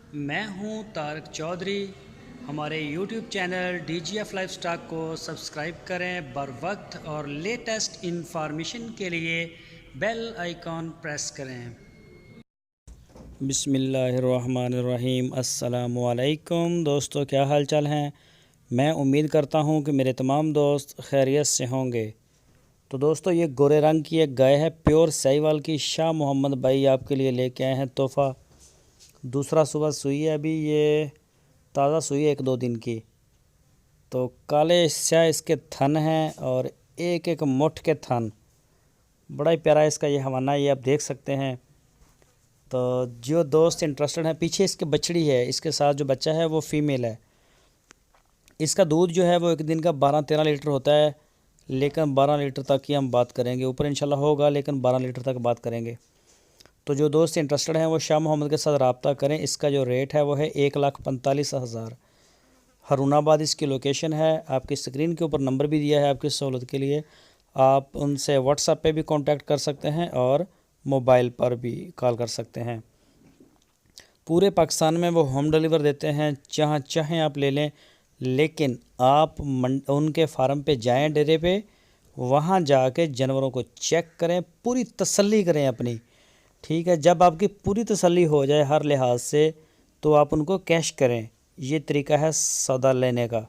मैं हूं तारक चौधरी। हमारे YouTube चैनल DGF लाइफस्टाइल को सब्सक्राइब करें बर वक्त और लेटेस्ट इन्फॉर्मेशन के लिए बेल आइकॉन प्रेस करें। बिस्मिल्लाहिर्रहमानिर्रहीम। अस्सलामुअलैकुम दोस्तों, क्या हाल चाल हैं। मैं उम्मीद करता हूं कि मेरे तमाम दोस्त खैरियत से होंगे। तो दोस्तों, ये गोरे रंग की एक गाय है, प्योर साहिवाल की। शाह मोहम्मद भाई आपके लिए लेके आए हैं तोहफ़ा। दूसरा सुबह सुई है, अभी ये ताज़ा सुई है 1-2 दिन की। तो काले स्या इसके थन हैं और एक एक मुठ के थन। बड़ा ही प्यारा इसका ये हवाना, ये आप देख सकते हैं। तो जो दोस्त इंटरेस्टेड हैं, पीछे इसके बछड़ी है, इसके साथ जो बच्चा है वो फीमेल है। इसका दूध जो है वो एक दिन का 12-13 लीटर होता है, लेकिन 12 लीटर तक की हम बात करेंगे। ऊपर इंशाल्लाह होगा, लेकिन 12 लीटर तक बात करेंगे। तो जो दोस्त इंटरेस्टेड हैं वो शाह मोहम्मद के साथ रब्ता करें। इसका जो रेट है वो है 1,45,000। हरूनाबाद इसकी लोकेशन है। आपकी स्क्रीन के ऊपर नंबर भी दिया है आपकी सहूलत के लिए। आप उनसे व्हाट्सएप पे भी कांटेक्ट कर सकते हैं और मोबाइल पर भी कॉल कर सकते हैं। पूरे पाकिस्तान में वो होम डिलीवर देते हैं, जहाँ चाहें आप ले लें। लेकिन आप उनके फार्म पे जाएं, डेरे पे, वहाँ जाके जानवरों को चेक करें, पूरी तसल्ली करें अपनी। ठीक है, जब आपकी पूरी तसल्ली हो जाए हर लिहाज से, तो आप उनको कैश करें। ये तरीका है सौदा लेने का।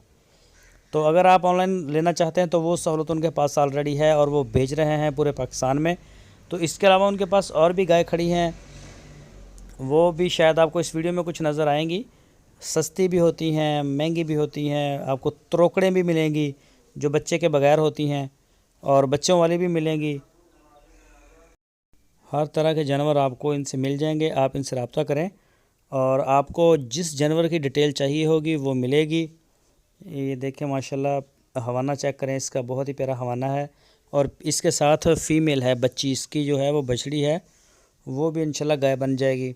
तो अगर आप ऑनलाइन लेना चाहते हैं तो वो सहूलत उनके पास ऑलरेडी है और वो भेज रहे हैं पूरे पाकिस्तान में। तो इसके अलावा उनके पास और भी गाय खड़ी हैं, वो भी शायद आपको इस वीडियो में कुछ नज़र आएंगी। सस्ती भी होती हैं, महंगी भी होती हैं। आपको त्रोकड़ें भी मिलेंगी जो बच्चे के बगैर होती हैं, और बच्चों वाली भी मिलेंगी। हर तरह के जानवर आपको इनसे मिल जाएंगे। आप इनसे रब्ता करें और आपको जिस जानवर की डिटेल चाहिए होगी वो मिलेगी। ये देखें माशाल्लाह, हवाना चेक करें इसका, बहुत ही प्यारा हवाना है। और इसके साथ फ़ीमेल है, बच्ची इसकी जो है वो बछड़ी है, वो भी इंशाल्लाह गाय बन जाएगी।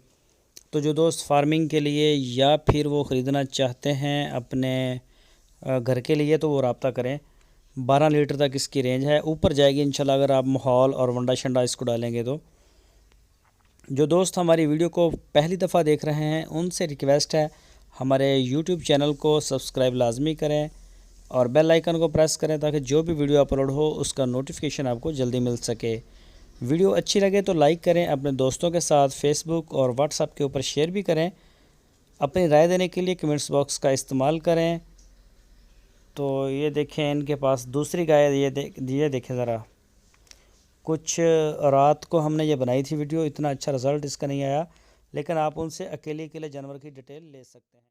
तो जो दोस्त फार्मिंग के लिए या फिर वो ख़रीदना चाहते हैं अपने घर के लिए, तो वो रब्ता करें। 12 लीटर तक इसकी रेंज है, ऊपर जाएगी इंशाल्लाह अगर आप माहौल और वंडा शंडा इसको डालेंगे तो। जो दोस्त हमारी वीडियो को पहली दफ़ा देख रहे हैं, उनसे रिक्वेस्ट है हमारे YouTube चैनल को सब्सक्राइब लाजमी करें और बेल आइकन को प्रेस करें, ताकि जो भी वीडियो अपलोड हो उसका नोटिफिकेशन आपको जल्दी मिल सके। वीडियो अच्छी लगे तो लाइक करें, अपने दोस्तों के साथ फेसबुक और व्हाट्सएप के ऊपर शेयर भी करें। अपनी राय देने के लिए कमेंट्स बॉक्स का इस्तेमाल करें। तो ये देखें, इनके पास दूसरी गाय, ये देखें ज़रा। कुछ रात को हमने ये बनाई थी वीडियो, इतना अच्छा रिज़ल्ट इसका नहीं आया, लेकिन आप उनसे अकेले जानवर की डिटेल ले सकते हैं।